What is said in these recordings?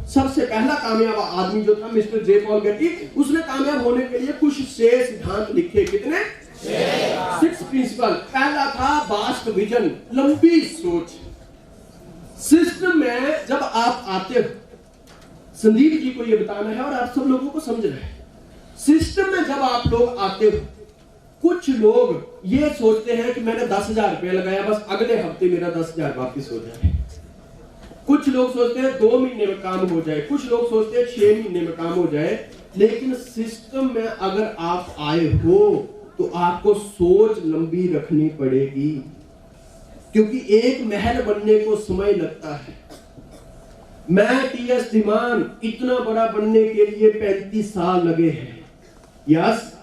सबसे पहला कामयाब आदमी जो था मिस्टर जे पॉल गेटी, उसने कामयाब होने के लिए कुछ 6 सिद्धांत लिखे। कितने? 6 प्रिंसिपल। पहला था वास्ट विजन, लंबी सोच। सिस्टम में जब आप आते हो, संदीप जी को ये बताना है और आप सब लोगों को समझना है, सिस्टम में जब आप लोग आते हो, कुछ लोग ये सोचते हैं कि मैंने 10,000 रुपया लगाया, बस अगले हफ्ते मेरा 10,000 वापिस हो जाए। कुछ लोग सोचते हैं 2 महीने में काम हो जाए, कुछ लोग सोचते हैं 6 महीने में काम हो जाए। लेकिन सिस्टम में अगर आप आए हो तो आपको सोच लंबी रखनी पड़ेगी, क्योंकि एक महल बनने को समय लगता है। मैं टीएस धीमान इतना बड़ा बनने के लिए 35 साल लगे हैं। यस,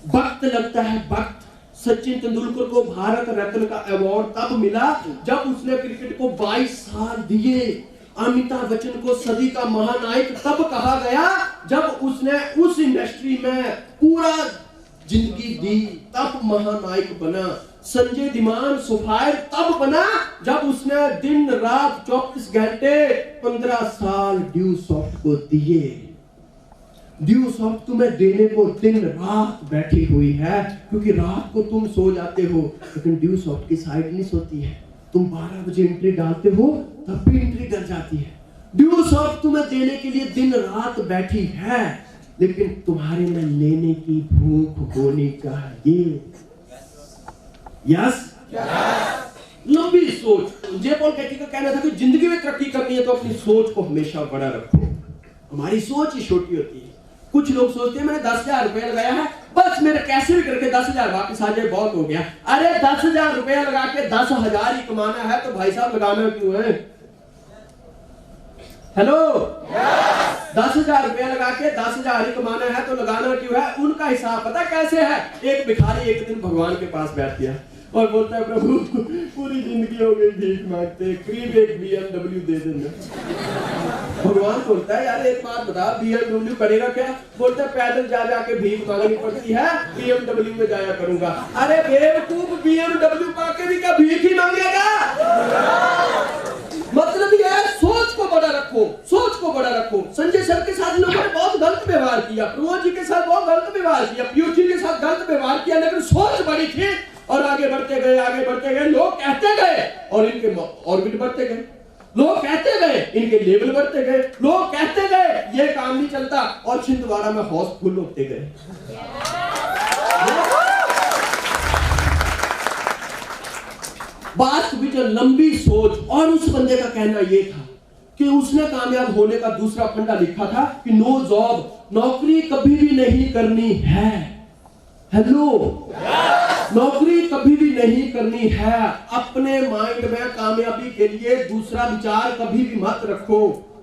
वक्त लगता है, वक्त। सचिन तेंदुलकर को भारत रत्न का अवार्ड तब मिला जब उसने क्रिकेट को 22 साल दिए। अमिताभ बच्चन को सदी का महानायक तब कहा गया जब उसने उस इंडस्ट्री में पूरा जिंदगी दी, तब महानायक बना। संजय धीमान सुफायर तब बना जब उसने दिन रात 24 घंटे 15 साल ड्यू सॉफ्ट को दिए। ड्यू सॉफ्ट तुम्हें देने को दिन रात बैठी हुई है, क्योंकि रात को तुम सो जाते हो, लेकिन ड्यू सॉफ्ट की साइड नहीं सोती है। तुम 12 बजे एंट्री डालते हो तब भी एंट्री डर जाती है। ड्यू सॉफ्ट तुम्हें देने के लिए दिन रात बैठी है, लेकिन तुम्हारे में लेने की भूख होनी चाहिए। यस, लंबी सोच। जे पॉल गेटी का कहना था कि जिंदगी में तरक्की करनी है तो अपनी सोच को हमेशा बड़ा रखो। हमारी सोच ही छोटी होती है। कुछ लोग सोचते हैं मैंने 10,000 रुपया लगाया है, बस मेरे कैसे भी करके 10,000 वापस आ जाए, बहुत हो गया। अरे 10,000 रुपया लगा के 10,000 ही कमाना है तो भाई साहब लगाना क्यों है? हेलो, 10,000 रुपया लगा के 10,000 ही कमाना है तो लगाना क्यों है? उनका हिसाब पता कैसे है? एक भिखारी एक दिन भगवान के पास बैठ गया और बोलता है प्रभु पूरी जिंदगी हो गई भीख मांगते, करीब एक BMW दे देना। भगवान बोलता है यार एक बात बता, BMW करेगा क्या? बोलता है पैदल जा जाके भीख मांगनी पड़ती है, BMW में जाया करूंगा। अरे बेवकूफ, BMW पाके भी क्या भीख ही मांगेगा? मतलब ये है सोच को बड़ा रखो, सोच को बड़ा रखो। संजय सर के साथ लोगों ने बहुत गलत व्यवहार किया, प्रमोद जी के साथ बहुत गलत व्यवहार किया, पीयूष जी के साथ गलत व्यवहार किया, लेकिन सोच बड़ी थी और आगे बढ़ते गए, आगे बढ़ते गए। लोग कहते गए और इनके ऑर्बिट बढ़ते गए, लोग कहते गए इनके लेवल बढ़ते गए, लोग कहते गए ये काम नहीं चलता और छिंदवाड़ा में हाउसफुल होते गए। बात विजन, लंबी सोच। और उस बंदे का कहना यह था कि उसने कामयाब होने का दूसरा फंडा लिखा था कि नो जॉब, नौकरी कभी भी नहीं करनी है। हेलो, नौकरी कभी भी नहीं करनी है। अपने माइंड में कामयाबी के लिए दूसरा विचार कभी भी मत रखो।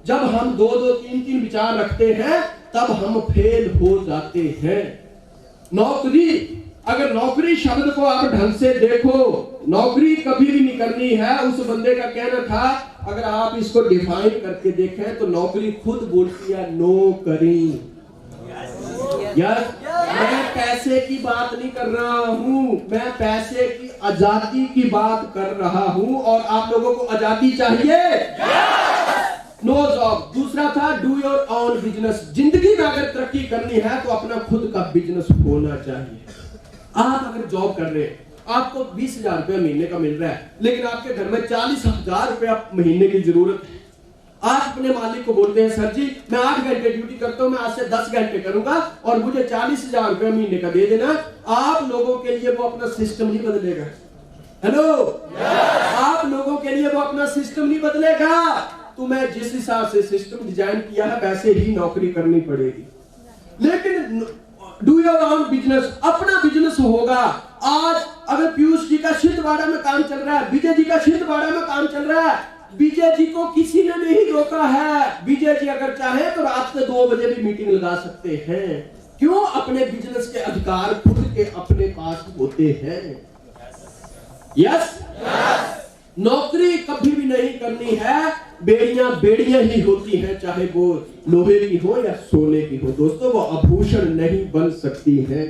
जब हम 2-2, 3-3 विचार रखते हैं तब हम फेल हो जाते हैं। नौकरी, अगर नौकरी शब्द को आप ढंग से देखो, नौकरी कभी भी नहीं करनी है। उस बंदे का कहना था अगर आप इसको डिफाइन करके देखें तो नौकरी खुद बोलती है नौकरी। यस, मैं पैसे की बात नहीं कर रहा हूं, मैं पैसे की आजादी की बात कर रहा हूं। और आप लोगों को आजादी चाहिए? No job. दूसरा था डू योर ओन बिजनेस। जिंदगी में अगर तरक्की करनी है तो अपना खुद का बिजनेस होना चाहिए। आप अगर जॉब कर रहे हैं, आपको 20,000 रुपया महीने का मिल रहा है, लेकिन आपके घर में 40,000 रुपया महीने की जरूरत है। आप अपने मालिक को बोलते हैं सर जी मैं 8 घंटे ड्यूटी करता हूं, मैं आज से 10 घंटे करूंगा और मुझे 40,000 रुपया महीने का दे देना। आप लोगों के लिए वो अपना सिस्टम नहीं बदलेगा। हेलो, आप लोगों के लिए वो अपना सिस्टम नहीं बदलेगा। तुम्हें जिस हिसाब से सिस्टम डिजाइन किया है वैसे ही नौकरी करनी पड़ेगी। लेकिन डू योर ओन बिजनेस, अपना बिजनेस होगा। आज अगर पीयूष जी का छिंदवाड़ा में काम चल रहा है, विजय जी का छिंदवाड़ा में काम चल रहा है, विजय जी को किसी ने नहीं रोका है। विजय जी अगर चाहे तो रात के 2 बजे भी मीटिंग लगा सकते हैं। क्यों? अपने बिजनेस के अधिकार खुद के अपने पास होते हैं। यस, नौकरी कभी भी नहीं करनी है। बेड़ियां बेड़ियां ही होती हैं, चाहे वो लोहे की हो या सोने की हो। दोस्तों, वो आभूषण नहीं बन सकती है।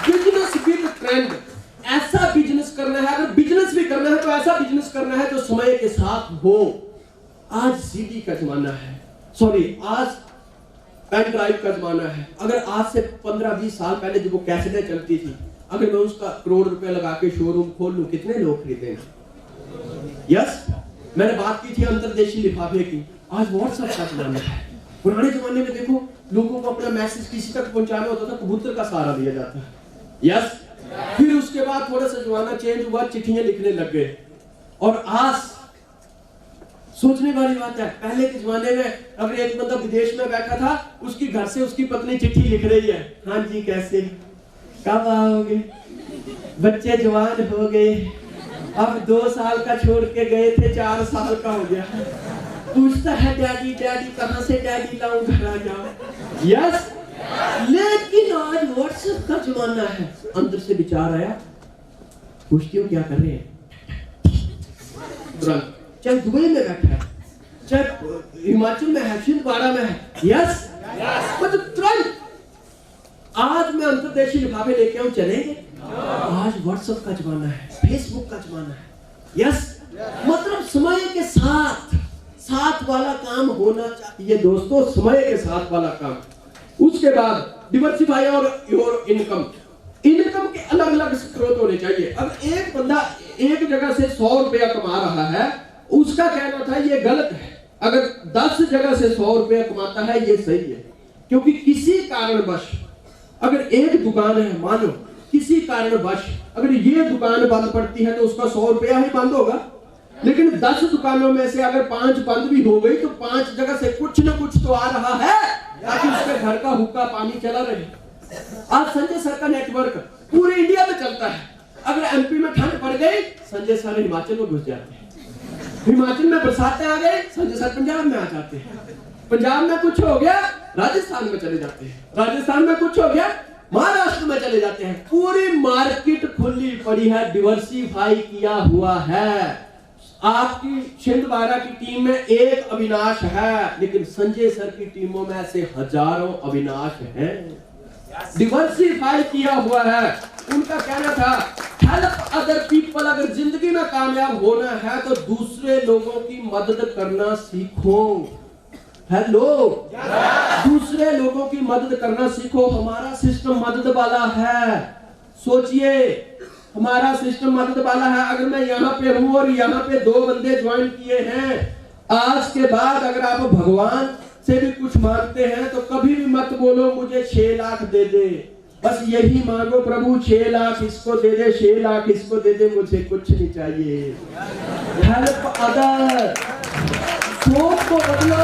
बिजनेस विद ट्रेंड, ऐसा बिजनेस करना है, अगर बिजनेस भी करना है तो ऐसा बिजनेस करना है जो समय के साथ हो। आज सीडी का जमाना है, सॉरी आज पेन ड्राइव का जमाना है। अगर आज से 15-20 साल पहले जब वो कैसेटें चलती थी, अगर मैं उसका करोड़ रुपए लगा के शोरूम खोल लूं, कितने लोग खरीदेंगे? यस, मैंने बात की थी अंतरदेशीय लिफाफे की। आज व्हाट्सएप का जमाना है। पुराने जमाने में देखो, लोगों को अपना मैसेज किसी तक पहुंचाना होता था, कबूतर का सहारा दिया जाता है। यस, फिर उसके बाद थोड़ा सा जमाना चेंज हुआ, चिट्ठियां लिखने लग गए। और आज सोचने वाली बात है, पहले के जमाने में अगर एक बंदा विदेश में बैठा था, उसकी घर से उसकी पत्नी चिट्ठी लिख रही है, हाँ जी कैसे, कब आओगे, बच्चे जवान हो गए, अब 2 साल का छोड़ के गए थे, 4 साल का हो गया, पूछता है डैडी डैडी कहां से डैडी लाऊं, घर आ जाओ। यस, लेकिन आज व्हाट्सएप का जमाना है। अंदर से विचार आया, पूछती हूँ क्या कर रहे हैं, तुरंत, चाहे दुबई में बैठा है, चाहे हिमाचल में है, छिंदवाड़ा में है, यस, मतलब तुरंत। आज मैं अंतरदेशीय लिफाफे लेके आऊं, चलेंगे? आज व्हाट्सएप का जमाना है, फेसबुक का जमाना है। यस, मतलब समय के साथ वाला काम होना चाहिए दोस्तों, समय के साथ वाला काम। उसके बाद डिवर्सिफाई और योर इनकम के अलग अलग स्रोत होने चाहिए। अब एक बंदा एक जगह से 100 रुपया कमा रहा है, उसका कहना था ये गलत है। अगर 10 जगह से 100 रुपया कमाता है ये सही है, क्योंकि किसी कारणवश अगर एक दुकान है, मानो किसी कारणवश अगर ये दुकान बंद पड़ती है तो उसका 100 रुपया ही बंद होगा। लेकिन 10 दुकानों में से अगर 5 बंद भी हो गई तो 5 जगह से कुछ न कुछ तो आ रहा है, ताकि उसके घर का हुक्का पानी चला रहे। आज संजय सर का नेटवर्क पूरे इंडिया में चलता है। अगर एमपी में ठंड पड़ गई, संजय सर हिमाचल में घुस जाते हैं। हिमाचल में बरसातें आ गई, संजय सर पंजाब में आ जाते हैं। पंजाब में कुछ हो गया, राजस्थान में चले जाते हैं। राजस्थान में कुछ हो गया, महाराष्ट्र में चले जाते हैं। पूरी मार्केट खुली पड़ी है, डिवर्सिफाई किया हुआ है। आपकी छिंदवाड़ा की टीम में एक अविनाश है, लेकिन संजय सर की टीमों में ऐसे हजारों अविनाश हैं। डिवर्सिफाई किया हुआ है। उनका कहना था हेल्प अदर पीपल। अगर जिंदगी में कामयाब होना है तो दूसरे लोगों की मदद करना सीखो। हेलो, दूसरे लोगों की मदद करना सीखो। हमारा सिस्टम मदद वाला है। सोचिए, हमारा सिस्टम मदद वाला है। अगर मैं यहाँ पे हूँ और यहाँ पे 2 बंदे ज्वाइन किए हैं, आज के बाद अगर आप भगवान से भी कुछ मांगते हैं तो कभी भी मत बोलो मुझे 6 लाख दे दे। बस यही मांगो, प्रभु 6 लाख इसको दे दे, 6 लाख इसको दे दे, मुझे कुछ नहीं चाहिए। Help other. सोच को बदलो,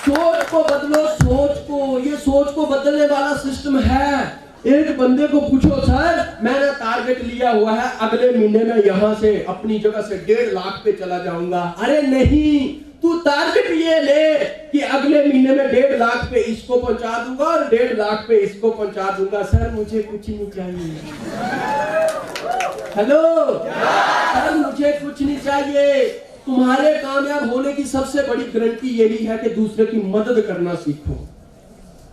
सोच को बदलो, सोच को। ये सोच को बदलने वाला सिस्टम है। एक बंदे को पूछो, सर मैंने टारगेट लिया हुआ है अगले महीने में यहाँ से अपनी जगह से 1.5 लाख पे चला जाऊंगा। अरे नहीं, तू टारगेट ये ले कि अगले महीने में 1.5 लाख पे इसको पहुंचा दूंगा और 1.5 लाख पे इसको पहुंचा दूंगा। सर मुझे कुछ नहीं चाहिए। हेलो, सर मुझे कुछ नहीं चाहिए। तुम्हारे कामयाब होने की सबसे बड़ी गारंटी यही है कि दूसरे की मदद करना सीखो।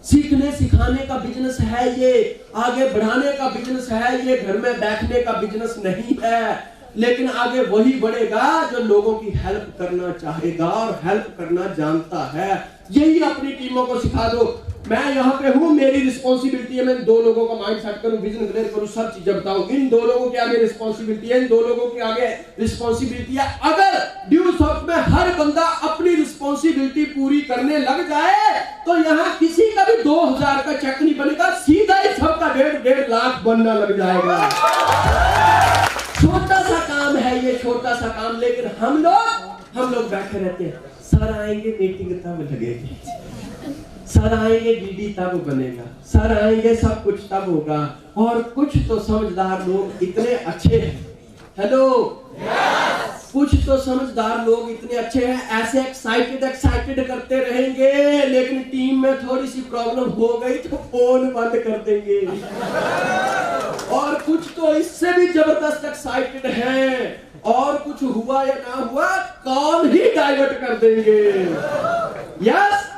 सीखने सिखाने का बिजनेस है ये, आगे बढ़ाने का बिजनेस है ये, घर में बैठने का बिजनेस नहीं है। लेकिन आगे वही बढ़ेगा जो लोगों की हेल्प करना चाहेगा और हेल्प करना जानता है। यही अपनी टीमों को सिखा दो। मैं यहाँ पे हूँ, मेरी रिस्पॉन्सिबिलिटी है, मैं 2 लोगों का माइंड सेट करूँ, विजन क्लियर करूँ, सब चीजें बताऊँ। इन 2 लोगों के आगे रिस्पॉन्सिबिलिटी है, इन 2 लोगों के आगे रिस्पॉन्सिबिलिटी है। अगर ड्यू शॉट में हर बंदा अपनी रिस्पॉन्सिबिलिटी पूरी करने लग जाए तो यहाँ किसी का भी 2000 का चेक नहीं बनेगा, सीधा ही सबका 1.5 लाख बनना लग जाएगा। छोटा सा काम है ये, छोटा सा काम, लेकिन हम लोग बैठे रहते हैं। सर आएंगे मीटिंग तब लगेगी, सर आएंगे डीडी तब बनेगा, सर आएंगे सब कुछ तब होगा। और कुछ तो समझदार लोग इतने अच्छे हैं, हेलो, कुछ तो समझदार लोग इतने अच्छे हैं, ऐसे एक्साइटेड करते रहेंगे, लेकिन टीम में थोड़ी सी प्रॉब्लम हो गई तो फोन बंद कर देंगे। और कुछ तो इससे भी जबरदस्त एक्साइटेड हैं, और कुछ हुआ या ना हुआ कॉल ही डाइवर्ट कर देंगे। यस,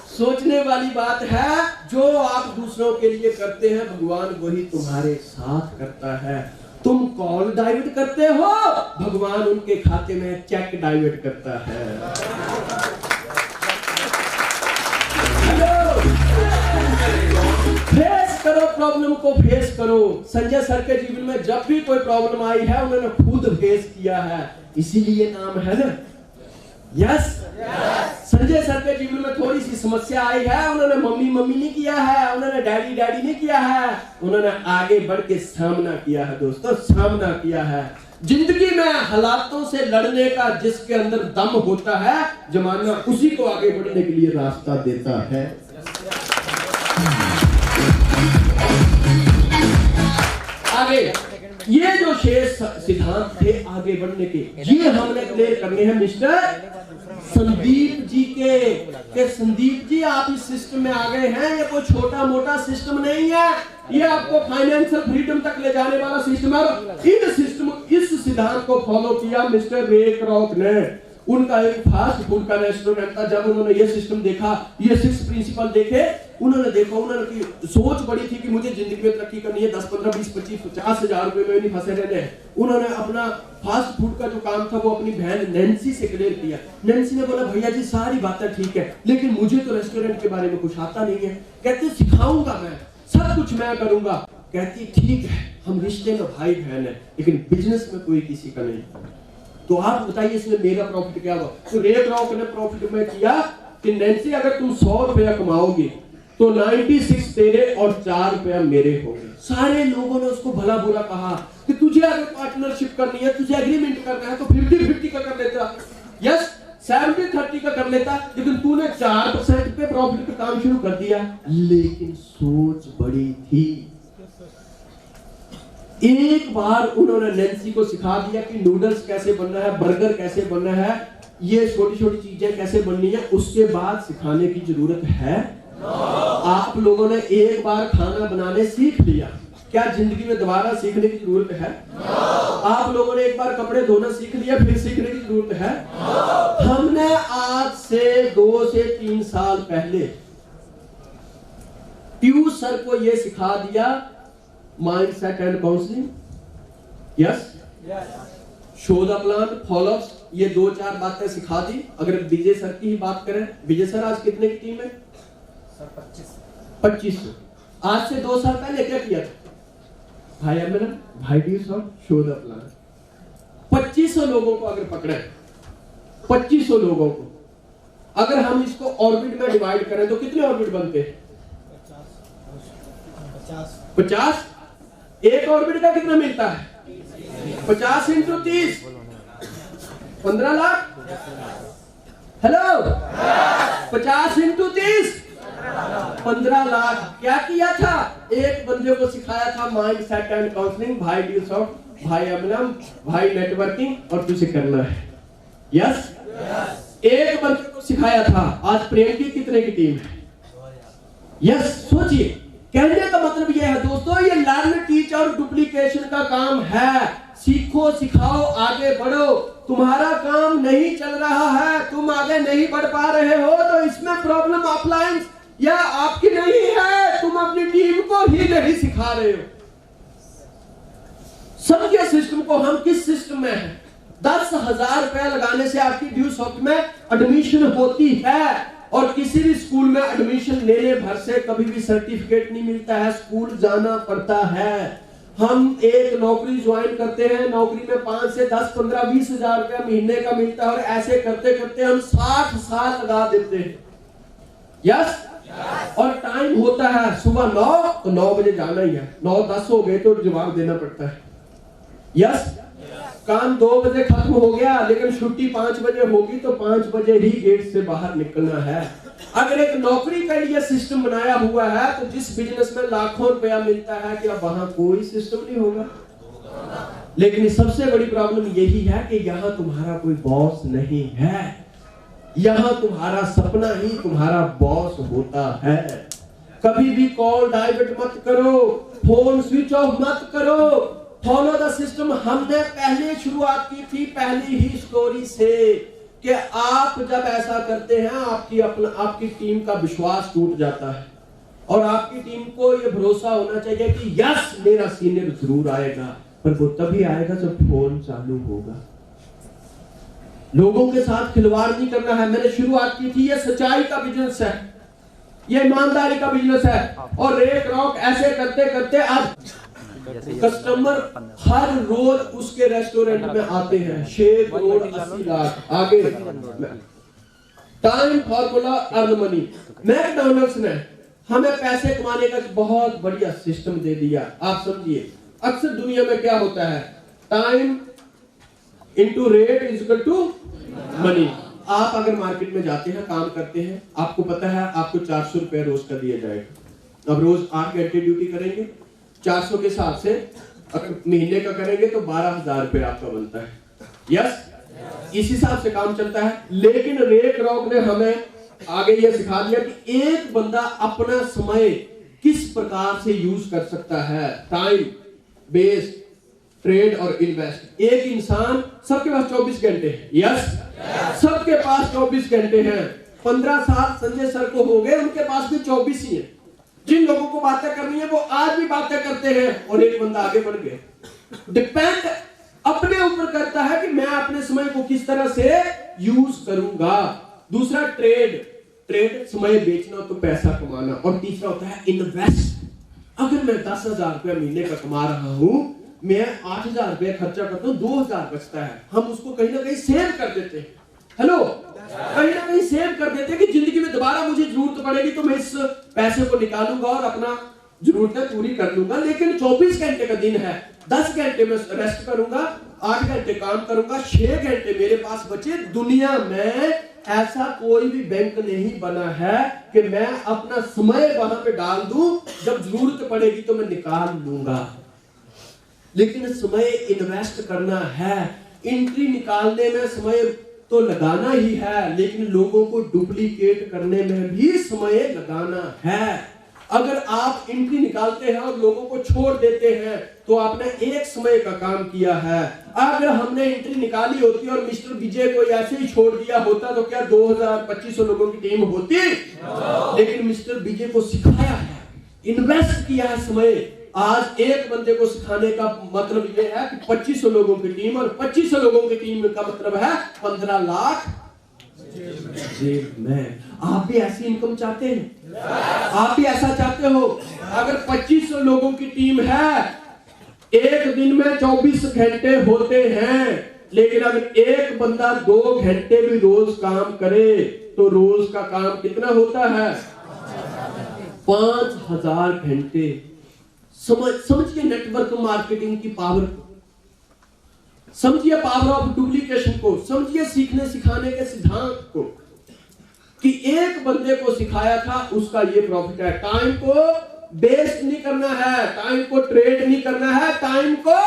सोचने वाली बात है। जो आप दूसरों के लिए करते हैं भगवान वही तुम्हारे साथ करता है। तुम कॉल डाइवर्ट करते हो, भगवान उनके खाते में चेक डाइवर्ट करता है। फेस करो, प्रॉब्लम को फेस करो। संजय सर के जीवन में जब भी कोई प्रॉब्लम आई है उन्होंने खुद फेस किया है, इसीलिए नाम है ना यस। संजय सर के जीवन में थोड़ी सी समस्या आई है, उन्होंने मम्मी मम्मी नहीं किया है, उन्होंने डैडी डैडी नहीं किया है, उन्होंने आगे बढ़ के सामना किया है। दोस्तों सामना किया है। जिंदगी में हालातों से लड़ने का जिसके अंदर दम होता है, जमाना उसी को आगे बढ़ने के लिए रास्ता देता है। आगे ये जो 6 सिद्धांत थे आगे बढ़ने के, ये हमने क्लियर करने हैं मिस्टर संदीप जी के संदीप जी आप इस सिस्टम में आ गए हैं। ये कोई छोटा मोटा सिस्टम नहीं है, ये आपको फाइनेंशियल फ्रीडम तक ले जाने वाला सिस्टम है। इस सिद्धांत को फॉलो किया मिस्टर रे क्रॉक ने। उनका एक फास्ट फूड का रेस्टोरेंट था। जब उन्होंने ये सिस्टम देखा, ये 6 प्रिंसिपल देखे, उन्होंने देखा, उन्होंने सोच बड़ी थी कि मुझे जिंदगी में तरक्की करनी है, 10, 15, 20, 25, 50 हजार रुपए में नहीं फंसे रहने। उन्होंने अपना फास्ट फूड का जो काम था वो अपनी बहन नैन्सी से क्लियर किया। नैन्सी ने बोला भैया जी सारी बातें ठीक है, लेकिन मुझे तो रेस्टोरेंट के बारे में कुछ आता नहीं है। कहते सिखाऊंगा मैं, सब कुछ मैं करूंगा। कहती ठीक है, हम रिश्ते में भाई बहन है, लेकिन बिजनेस में कोई किसी का नहीं। तो आप बताइए इसमें मेरा प्रॉफिट क्या हुआ? तो रे क्रॉक ने प्रॉफिट में किया कि नैन्सी अगर तुम 100 रुपया कमाओगे तो 96 तेरे और 4 रुपया मेरे होंगे। सारे लोगों ने उसको भला बुरा कहा कि तुझे अगर पार्टनरशिप करनी है, तुझे एग्रीमेंट करना है तो 50-50 का कर लेता, यस 70-30 का कर लेता, लेकिन तूने 4% पे प्रॉफिट पे काम शुरू कर दिया। लेकिन सोच बड़ी थी। एक बार उन्होंने नैन्सी को सिखा दिया कि नूडल्स कैसे बनना है, बर्गर कैसे बनना है, ये छोटी छोटी चीजें कैसे बननी है। उसके बाद सिखाने की जरूरत है? आप लोगों ने एक बार खाना बनाने सीख लिया, क्या जिंदगी में दोबारा सीखने की जरूरत है? आप लोगों ने एक बार कपड़े धोना सीख लिया, फिर सीखने की जरूरत है? हमने आज से 2 से 3 साल पहले पीयूष सर को यह सिखा दिया, mind set and counselling, yes, show the plan, follow-ups, ये 2-4 बातें सिखा दी। अगर विजय सर की ही बात करें, विजय सर आज कितने की टीम है? सर 25। आज से 2 साल पहले क्या किया था? भाई मेरा भाई D song show the plan. 2500 लोगों को अगर पकड़े, 2500 लोगों को अगर हम इसको ऑर्बिट में डिवाइड करें तो कितने ऑर्बिट बनते हैं? 50। एक ऑर्बिट का कितना मिलता है? 50 × 30 15 लाख। हेलो, 50 × 30 15 लाख। क्या किया था? एक बंदे को सिखाया था माइंड सेट एंड काउंसलिंग, भाई डील्स ऑफ, भाई अमनम, भाई नेटवर्किंग, और तुझे करना है, यस। एक बंदे को सिखाया था। आज प्रेम की कितने की टीम है? यस। सोचिए, कहने का मतलब यह है दोस्तों, ये लर्न टीच और डुप्लीकेशन का काम है। सीखो, सिखाओ, आगे बढ़ो। तुम्हारा काम नहीं चल रहा है, तुम आगे नहीं बढ़ पा रहे हो, तो इसमें प्रॉब्लम ऑफलाइन या आपकी नहीं है, तुम अपनी टीम को ही नहीं सिखा रहे हो। समझिए सिस्टम को, हम किस सिस्टम में हैं। 10,000 रुपया लगाने से आपकी ड्यू सॉफ्ट में एडमिशन होती है, और किसी भी स्कूल में एडमिशन लेने भर से कभी भी सर्टिफिकेट नहीं मिलता है, स्कूल जाना पड़ता है। हम एक नौकरी ज्वाइन करते हैं, नौकरी में 5 से 10, 15, 20 हजार रुपया महीने का मिलता है, और ऐसे करते करते हम 60 साल लगा देते हैं, यस। और टाइम होता है सुबह 9 तो 9 बजे जाना ही है, 9:10 हो गए तो जवाब देना पड़ता है, यस। काम 2 बजे खत्म हो गया, लेकिन छुट्टी 5 बजे होगी तो 5 बजे ही गेट से बाहर निकलना है। अगर एक नौकरी के लिए सिस्टम बनाया हुआ है, तो जिस बिजनेस में लाखों रुपया मिलता है, क्या वहां कोई सिस्टम नहीं होगा? लेकिन सबसे बड़ी प्रॉब्लम यही है कि यहाँ तुम्हारा कोई बॉस नहीं है, यहाँ तुम्हारा सपना ही तुम्हारा बॉस होता है। कभी भी कॉल डाइवर्ट मत करो, फोन स्विच ऑफ मत करो, फॉलो द सिस्टम। हमने पहले शुरुआत की थी पहली ही स्टोरी से, कि आप जब ऐसा करते हैं आपकी टीम का विश्वास टूट जाता है। और आपकी टीम को ये भरोसा होना चाहिए कि यस मेरा सीनियर जरूर आएगा, पर वो तभी आएगा जब फोन चालू होगा। लोगों के साथ खिलवाड़ नहीं करना है। मैंने शुरुआत की थी, ये सच्चाई का बिजनेस है, ये ईमानदारी का बिजनेस है। और रेक रॉक ऐसे करते करते आज कस्टमर हर रोज उसके रेस्टोरेंट में आते हैं। 6 करोड़ 80 लाख। आगे time formula earn money. McDonald's ने हमें पैसे कमाने का बहुत बढ़िया सिस्टम दे दिया। आप समझिए, अक्सर दुनिया में क्या होता है, time into rate is equal to money. आप अगर मार्केट में जाते हैं, काम करते हैं, आपको पता है आपको 400 रुपए रोज का दिया जाएगा। अब रोज 8 घंटे ड्यूटी करेंगे, 400 के हिसाब से अगर महीने का करेंगे तो 12,000 रुपए आपका बनता है। यस, इस हिसाब से काम चलता है। लेकिन रेक रॉक ने हमें आगे यह सिखा दिया कि एक बंदा अपना समय किस प्रकार से यूज कर सकता है। टाइम बेस्ड ट्रेड और इन्वेस्ट। एक इंसान, सबके पास 24 घंटे हैं। यस, सबके पास 24 घंटे हैं। 15 साल संजय सर को हो गए, उनके पास भी 24 ही है। जिन लोगों को बातें करनी है वो आज भी बातें करते हैं और एक बंदा आगे बढ़ गया। डिपेंड अपने ऊपर करता है कि मैं अपने समय को किस तरह से यूज करूंगा। दूसरा ट्रेड समय बेचना तो पैसा कमाना। और तीसरा होता है इन्वेस्ट। अगर मैं 10,000 रुपया महीने का कमा रहा हूं, मैं 8,000 रुपया खर्चा करता हूं, 2,000 बचता है, हम उसको कहीं ना कहीं सेव कर देते हैं। हेलो, कहीं ना कहीं सेव कर देते हैं कि जिंदगी में दोबारा मुझे जरूरत पड़ेगी तो मैं इस पैसे को निकालूंगा और अपना जरूरतें पूरी कर लूंगा। लेकिन 24 घंटे का दिन है, 10 घंटे में रेस्ट करूंगा, 8 घंटे काम करूंगा, 6 घंटे मेरे पास बचे। दुनिया में ऐसा कोई भी बैंक नहीं बना है कि मैं अपना समय वहां पे डाल दूं, जब जरूरत पड़ेगी तो मैं निकाल लूंगा। लेकिन समय इन्वेस्ट करना है। एंट्री निकालने में समय तो लगाना ही है, लेकिन लोगों को डुप्लीकेट करने में भी समय लगाना है। अगर आप एंट्री निकालते हैं और लोगों को छोड़ देते हैं तो आपने एक समय का काम किया है। अगर हमने एंट्री निकाली होती और मिस्टर विजय को ऐसे ही छोड़ दिया होता तो क्या 2,000-2,500 लोगों की टीम होती? लेकिन मिस्टर विजय को सिखाया है, इन्वेस्ट किया है समय। आज एक बंदे को सिखाने का मतलब यह है कि 2500 लोगों की टीम, और 2500 लोगों की टीम का मतलब है 15 लाख जेब में। आप भी ऐसी इनकम चाहते हैं? आप भी ऐसा चाहते हो? अगर 2500 लोगों की टीम है, एक दिन में 24 घंटे होते हैं, लेकिन अगर एक बंदा 2 घंटे भी रोज काम करे तो रोज का काम कितना होता है? 5,000 घंटे। समझिए नेटवर्क मार्केटिंग की पावर को, समझिए पावर ऑफ डुप्लीकेशन को, समझिए सीखने सिखाने के सिद्धांत को, कि एक बंदे को सिखाया था, उसका ये प्रॉफिट है। टाइम को वेस्ट नहीं करना है, टाइम को ट्रेड नहीं करना है, टाइम को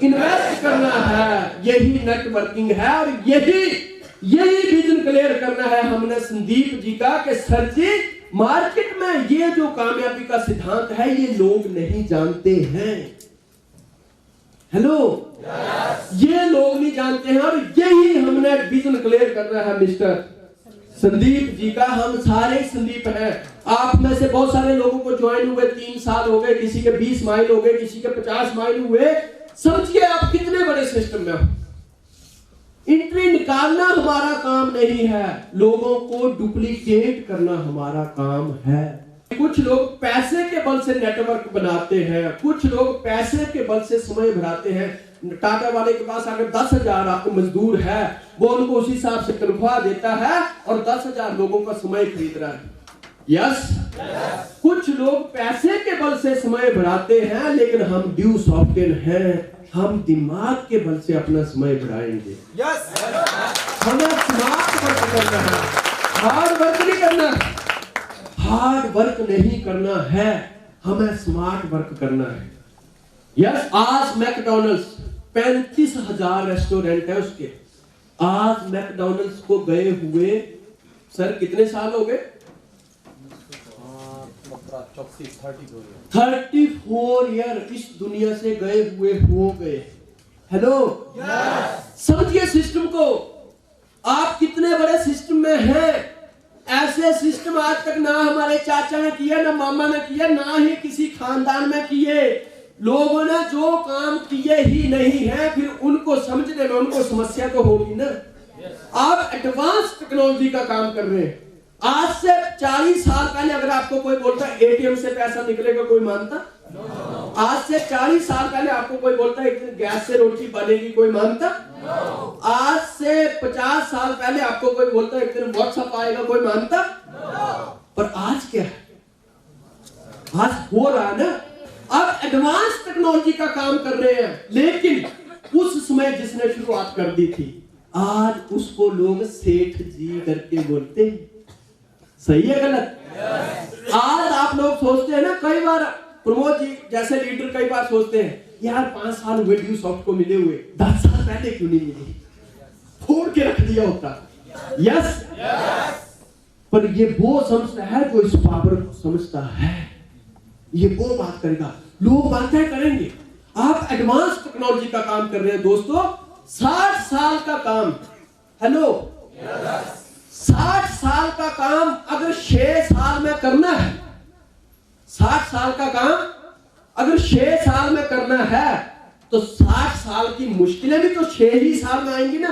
इन्वेस्ट करना है। यही नेटवर्किंग है और यही विजन क्लियर करना है हमने संदीप जी का कि सर जी मार्केट में ये जो कामयाबी का सिद्धांत है ये लोग नहीं जानते हैं। हेलो, ये लोग नहीं जानते हैं और यही हमने विजन क्लियर करना है मिस्टर संदीप जी का। हम सारे संदीप हैं। आप में से बहुत सारे लोगों को ज्वाइन हुए 3 साल हो गए, किसी के 20 माइल हो गए, किसी के 50 माइल हुए। समझिए आप कितने बड़े सिस्टम में हो। एंट्री निकालना हमारा काम नहीं है, लोगों को डुप्लीकेट करना हमारा काम है। कुछ लोग पैसे के बल से नेटवर्क बनाते हैं, कुछ लोग पैसे के बल से समय बढ़ाते हैं। टाटा वाले के पास अगर 10,000 आपको मजदूर है, वो उनको उसी हिसाब से तनख्वाह देता है और 10,000 लोगों का समय खरीद रहा है। यस, कुछ लोग पैसे के बल से समय बढ़ाते हैं, लेकिन हम ड्यू सॉफ्टवेयर हैं, हम दिमाग के बल से अपना समय बढ़ाएंगे। यस, हमें स्मार्ट वर्क करना है, हार्ड वर्क नहीं करना। हार्ड वर्क नहीं करना है, हमें स्मार्ट वर्क करना है। यस, आज मैकडॉनल्ड्स 35,000 रेस्टोरेंट है उसके। आज मैकडॉनल्ड्स को गए हुए सर कितने साल हो गए? 34 ईयर इस दुनिया से गए हुए हो गए। हेलो, समझिए सिस्टम को। आप कितने बड़े सिस्टम में हैं। ऐसे सिस्टम आज तक ना हमारे चाचा ने किया, ना मामा ने किया, ना ही किसी खानदान में किए। लोगों ने जो काम किए ही नहीं है, फिर उनको समझने में उनको समस्या तो होगी ना। आप एडवांस टेक्नोलॉजी का काम कर रहे हैं। आज से 40 साल पहले अगर आपको कोई बोलता है एटीएम से पैसा निकलेगा, कोई मानता? आज से 40 साल पहले आपको कोई बोलता है एक दिन गैस से रोटी बनेगी, कोई मानता? आज से 50 साल पहले आपको कोई बोलता है एक दिन व्हाट्सएप आएगा, कोई मानता? पर आज क्या है? आज हो रहा है ना। अब एडवांस टेक्नोलॉजी का काम कर रहे हैं, लेकिन उस समय जिसने शुरुआत कर दी थी, आज उसको लोग सेठ जी करके बोलते हैं। सही है गलत? आज आप लोग सोचते हैं ना, कई बार प्रमोद जी जैसे लीडर कई बार सोचते हैं यार 5 साल हुए ड्यू सॉफ्ट को मिले हुए, 10 साल पहले क्यों नहीं मिली, फोड़ के रख दिया होता। यस, पर ये वो समझता है जो इस पावर को समझता है, ये वो बात करेगा। लोग बातें करेंगे। आप एडवांस टेक्नोलॉजी का काम कर रहे हैं दोस्तों। 60 साल का काम, हेलो, 60 साल का काम अगर 6 साल में करना है, 60 साल का काम अगर 6 साल में करना है, तो 60 साल की मुश्किलें भी तो 6 ही साल में आएंगी ना।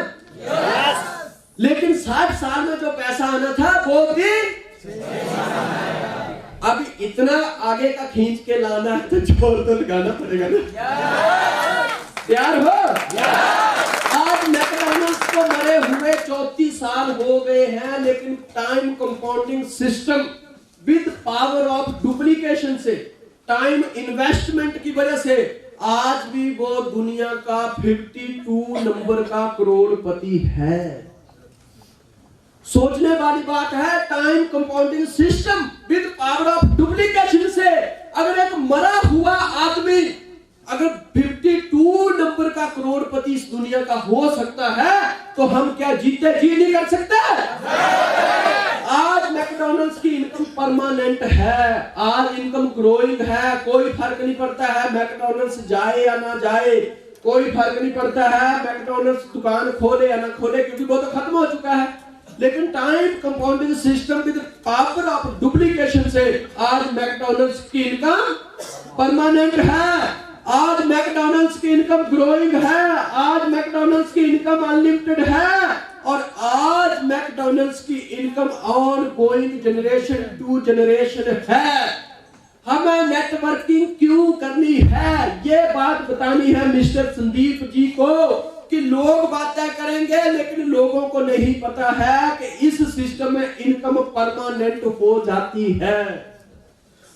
लेकिन 60 साल में जो पैसा आना था वो भी अभी इतना आगे का खींच के लाना है, तो जोर तो लगाना पड़ेगा ना। तैयार हो? आज मैकडॉनल्ड्स को मरे हुए 34 साल हो गए हैं, लेकिन time compounding system with power of duplication से, टाइम इन्वेस्टमेंट की वजह से आज भी वो दुनिया का 52 नंबर का करोड़पति है। सोचने वाली बात है, time compounding system with power of duplication से अगर एक मरा हुआ आदमी अगर 52 नंबर का करोड़पति इस दुनिया का हो सकता है, तो हम क्या जीते जी नहीं कर सकते? आज मैकडॉनल्ड्स की इनकम परमानेंट है, आज इनकम ग्रोइंग है, कोई फर्क नहीं पड़ता है मैकडॉनल्ड्स जाए या ना जाए, कोई फर्क नहीं पड़ता है मैकडॉनल्ड्स दुकान खोले या ना खोले, क्योंकि वो तो खत्म हो चुका है। लेकिन time compounding system with power of duplication से आज मैकडॉनल्ड्स की इनकम परमानेंट है, आज मैकडॉनल्ड्स की इनकम ग्रोइंग है, आज मैकडॉनल्ड्स की इनकम अनलिमिटेड है, और आज मैकडॉनल्ड्स की income ongoing generation to generation है। हमें नेटवर्किंग क्यों करनी है, ये बात बतानी है मिस्टर संदीप जी को, कि लोग बातें करेंगे लेकिन लोगों को नहीं पता है कि इस सिस्टम में इनकम परमानेंट हो जाती है।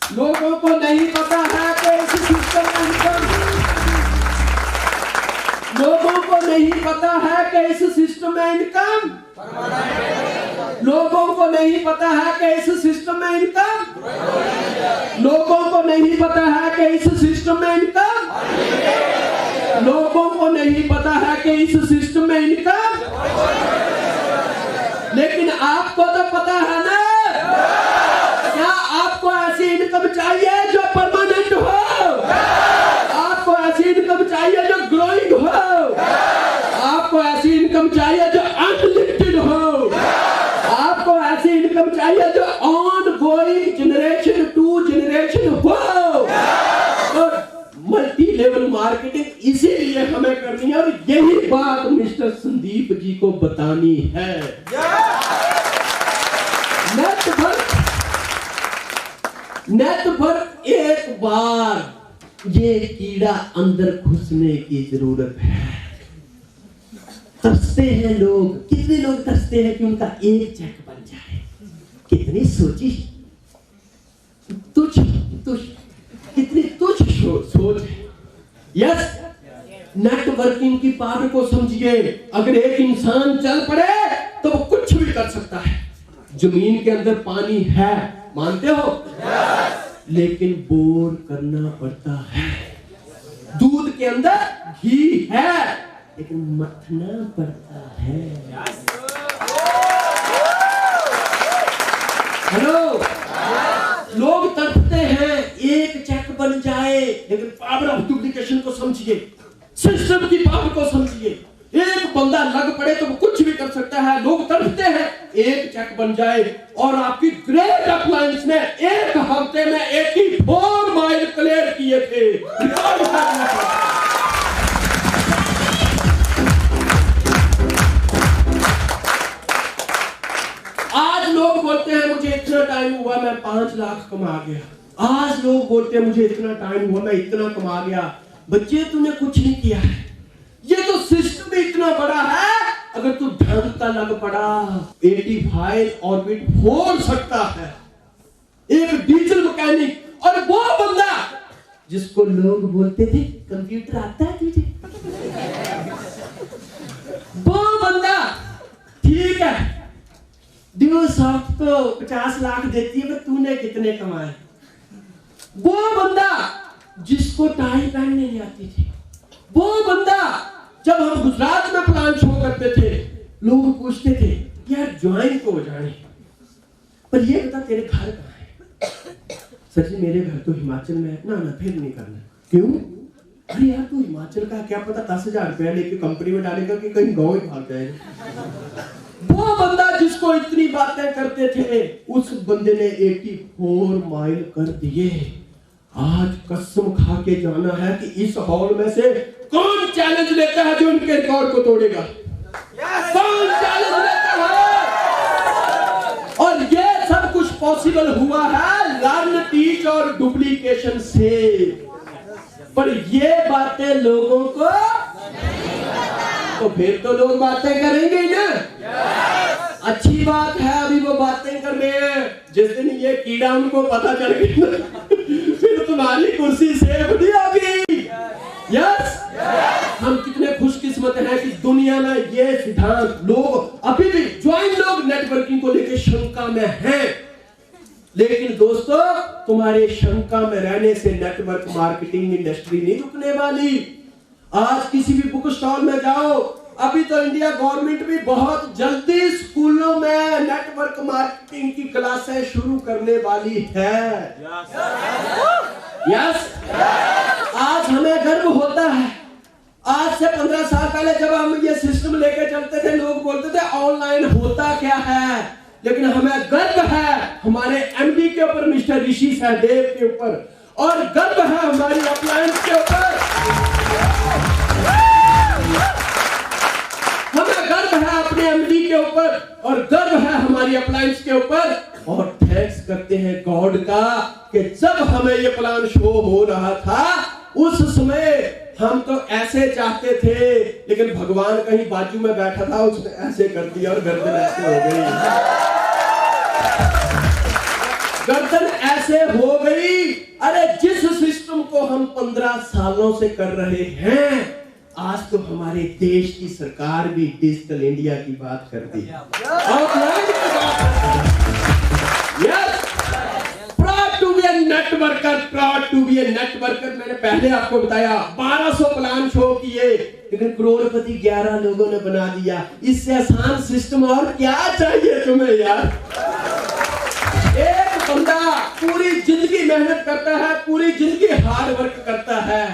लोगों को नहीं पता है कि इस सिस्टम में इनकम, लोगों को नहीं पता है कि इस सिस्टम में इनकम, लोगों को नहीं पता है कि इस सिस्टम में इनकम, लोगों को नहीं पता है कि इस सिस्टम में इनकम, लोगों को नहीं पता है कि इस सिस्टम में इनकम, लेकिन आपको तो पता है ना। क्या आपको ऐसी इनकम चाहिए जो परमानेंट हो? आपको ऐसी इनकम चाहिए जो ग्रोइंग हो? आपको ऐसी इनकम चाहिए जो अनलिमिटेड हो? आपको ऐसी इनकम चाहिए जो ongoing generation to generation हो? मल्टी लेवल मार्केटिंग इसीलिए हमें करनी है, और यही बात मिस्टर संदीप जी को बतानी है। नेट पर एक बार ये कीड़ा अंदर घुसने की जरूरत है। तरसते हैं लोग, कितने लोग तरसते हैं कि उनका एक चेक बन जाए। कितनी सोची, तुझ कितनी तुझ सोच। यस, नेटवर्किंग की पावर को समझिए। अगर एक इंसान चल पड़े तो वो कुछ भी कर सकता है। जमीन के अंदर पानी है, मानते हो? लेकिन बोर करना पड़ता है। दूध के अंदर घी है, लेकिन मथना पड़ता है। हेलो, लोग तड़पते हैं एक चेक बन जाए, लेकिन पावर ऑफ डुप्लीकेशन को समझिए, सिस्टम की पावर को समझिए। एक बंदा लग पड़े तो वो कुछ भी कर सकता है। लोग तड़पते हैं एक चेक बन जाए और आपकी ग्रेट अप्लायंस ने 1 हफ्ते में 84 माइल क्लियर किए थे। आज लोग बोलते हैं मुझे इतना टाइम हुआ मैं 5 लाख कमा गया। आज लोग बोलते हैं मुझे इतना टाइम हुआ मैं इतना कमा गया। बच्चे तूने कुछ नहीं किया है, ये तो सिस्टम ही इतना बड़ा है। अगर तू ढंग का लग पड़ा 85 ऑर्बिट फोड़ सकता है एक डीजल मैकेनिक। और वो बंदा जिसको लोग बोलते थे कंप्यूटर आता है तुझे, वो बंदा ठीक है सॉफ्ट तो 50 लाख देती है, पर तूने कितने कमाए। वो बंदा जिसको टाई पहनने नहीं आती थी, वो बंदा जब हम गुजरात में प्लान शो करते थे लोग पूछते थे यार ज्वाइन तो हो जाने, पर ये बता तेरे घर कहाँ है। सच मेरे घर तो हिमाचल में है। ना फिर नहीं करना। क्यों? अरे यार तू हिमाचल का क्या पता 10,000 रुपया लेके कंपनी में डालेगा कि कहीं गाँव ही भाग जाएगा। वो बंदा जिसको इतनी बातें करते थे उस बंदे ने 84 माइल कर दिए। आज कसम खा के जाना है कि इस हॉल में से कौन चैलेंज लेता है जो इनके रिकॉर्ड को तोड़ेगा। कौन चैलेंज लेता है? और ये सब कुछ पॉसिबल हुआ है लर्न टीच और डुप्लीकेशन से। पर ये बातें लोगों को तो फिर तो लोग बातें करेंगे ना। अच्छी बात है अभी वो बातें कर रहे हैं। जिस दिन ये कीड़ा उनको पता चल गया फिर तुम्हारी कुर्सी सेफ नहीं होगी। यस, हम कितने खुशकिस्मत हैं कि दुनिया में ये सिद्धांत लोग अभी भी ज्वाइन लोग नेटवर्किंग को लेकर शंका में हैं। लेकिन दोस्तों तुम्हारे शंका में रहने से नेटवर्क मार्केटिंग इंडस्ट्री नहीं रुकने वाली। आज किसी भी बुक स्टॉल में जाओ, अभी तो इंडिया गवर्नमेंट भी बहुत जल्दी स्कूलों में नेटवर्क मार्केटिंग की क्लासें शुरू करने वाली है। यस, आज हमें गर्व होता है। आज से 15 साल पहले जब हम ये सिस्टम लेके चलते थे लोग बोलते थे ऑनलाइन होता क्या है, लेकिन हमें गर्व है हमारे एमडी के ऊपर, मिस्टर ऋषि सहदेव के ऊपर, और गर्व है हमारी अप्लायंस के ऊपर। हमें गर्व है अपने एमडी के ऊपर और गर्व है हमारी अप्लायंस के ऊपर। और थैंक्स करते हैं गॉड का कि जब हमें ये प्लान शो हो रहा था उस समय हम तो ऐसे चाहते थे, लेकिन भगवान कहीं बाजू में बैठा था उसने ऐसे कर दिया और गर्दन ऐसे हो गई। गर्दन ऐसे हो गई। अरे जिस सिस्टम को हम 15 सालों से कर रहे हैं, आज तो हमारे देश की सरकार भी डिजिटल इंडिया की बात करती है। Proud to be a networker, proud to be a networker। मैंने पहले आपको बताया 1200 प्लान शो किए, लेकिन करोड़पति 11 लोगों ने बना दिया। इससे आसान सिस्टम और क्या चाहिए तुम्हें यार। एक बंदा पूरी जिंदगी मेहनत करता है, पूरी जिंदगी हार्ड वर्क करता है,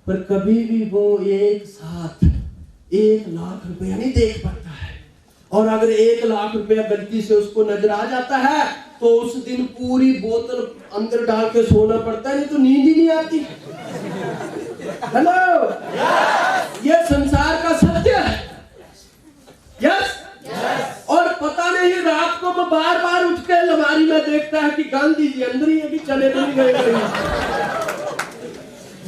पर कभी भी वो एक साथ 1 लाख रुपया नहीं देख पाता है। और अगर 1 लाख रुपया गलती से उसको नजर आ जाता है तो उस दिन पूरी बोतल अंदर डाल के सोना पड़ता है, नहीं तो नींद ही नहीं आती। हेलो, ये संसार का सत्य है। यस, और पता नहीं रात को वो बार बार उठ के अलमारी में देखता है कि गांधी जी अंदर ही है कि चले तो नहीं गए।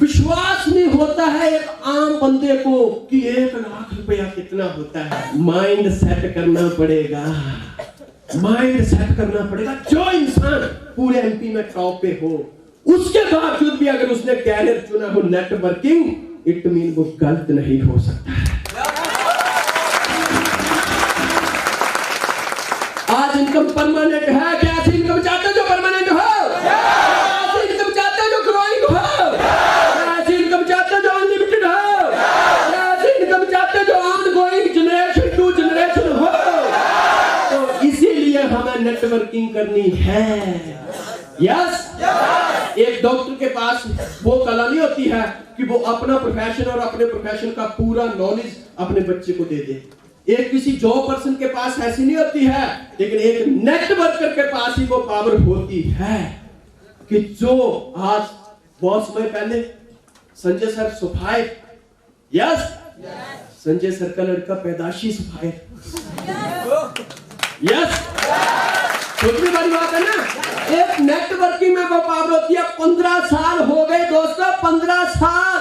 विश्वास नहीं होता है एक आम बंदे को कि 1 लाख रुपया कितना होता है। माइंड सेट करना पड़ेगा, माइंड सेट करना पड़ेगा। जो इंसान पूरे एमपी में टॉप पे हो, उसके बावजूद भी अगर उसने कैरियर चुना हो नेटवर्किंग, इट मीन वो गलत नहीं हो सकता है। आज इनकम परमानेंट है। क्या ऐसी इनकम चाहते हो जो परमानेंट हो? ऐसी इनकम चाहते हो जो ग्रोइंग हो? ऐसी इनकम चाहते हो जो अनलिमिटेड हो? ऐसी इनकम चाहते हो जो ऑनगोइंग जनरेशन टू जनरेशन हो? तो इसीलिए हमें नेटवर्किंग करनी है। यस, एक डॉक्टर के पास वो कला नहीं होती है कि वो अपना प्रोफेशन और अपने प्रोफेशन का पूरा नॉलेज अपने बच्चे को दे दे। एक किसी जॉब पर्सन के पास ऐसी नहीं होती है, लेकिन एक नेटवर्कर के पास ही वो पावर होती है कि जो आज बहुत समय पहले संजय सर सफाई, यस संजय सर का लड़का पैदाशी सफाई, यस छोटी बड़ी बात है ना। एक नेटवर्किंग में वो पावर होती है। 15 साल हो गए दोस्तों, 15 साल।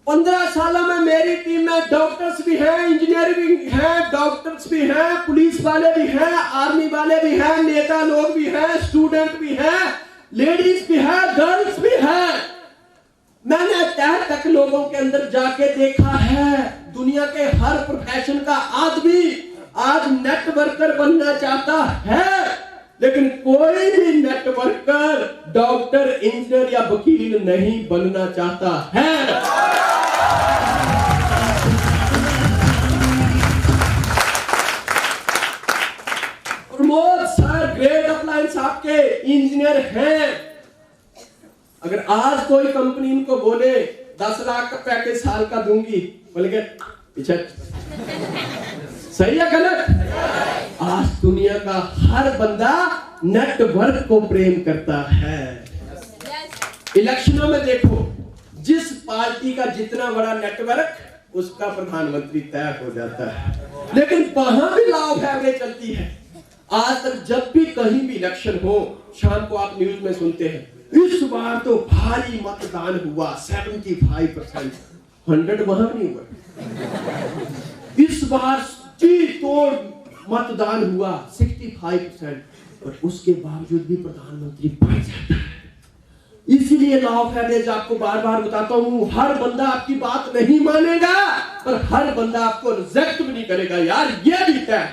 15 सालों में मेरी टीम में डॉक्टर्स भी हैं, इंजीनियर भी हैं, डॉक्टर्स भी हैं, पुलिस वाले भी हैं, आर्मी वाले भी हैं, नेता लोग भी हैं, स्टूडेंट भी हैं, लेडीज भी हैं, गर्ल्स भी हैं। मैंने तह तक लोगों के अंदर जाके देखा है, दुनिया के हर प्रोफेशन का आदमी आज नेटवर्कर बनना चाहता है, लेकिन कोई भी नेटवर्कर डॉक्टर, इंजीनियर या वकील नहीं बनना चाहता है। प्रमोद सर ग्रेट अप्लायंस आपके इंजीनियर हैं। अगर आज कोई कंपनी इनको बोले 10 लाख का पैकेज साल का दूंगी, बोलेंगे पीछे सही है गलत? आज दुनिया का हर बंदा नेटवर्क को प्रेम करता है। इलेक्शनों में देखो, जिस पार्टी का जितना बड़ा नेटवर्क उसका प्रधानमंत्री तय हो जाता है, लेकिन वहां भी लॉ ऑफ एवरेज चलती है। आज तक जब भी कहीं भी इलेक्शन हो, शाम को आप न्यूज में सुनते हैं इस बार तो भारी मतदान हुआ 75%, 100 वहां नहीं हुआ। इस बार जी तोड़ मतदान हुआ 65%, और उसके बावजूद भी प्रधानमंत्री बन जाता है। इसीलिए लॉ ऑफ एवरेज आपको बार बार बताता हूं, हर बंदा आपकी बात नहीं मानेगा, पर हर बंदा आपको रिजेक्ट भी नहीं करेगा। यार ये भी तय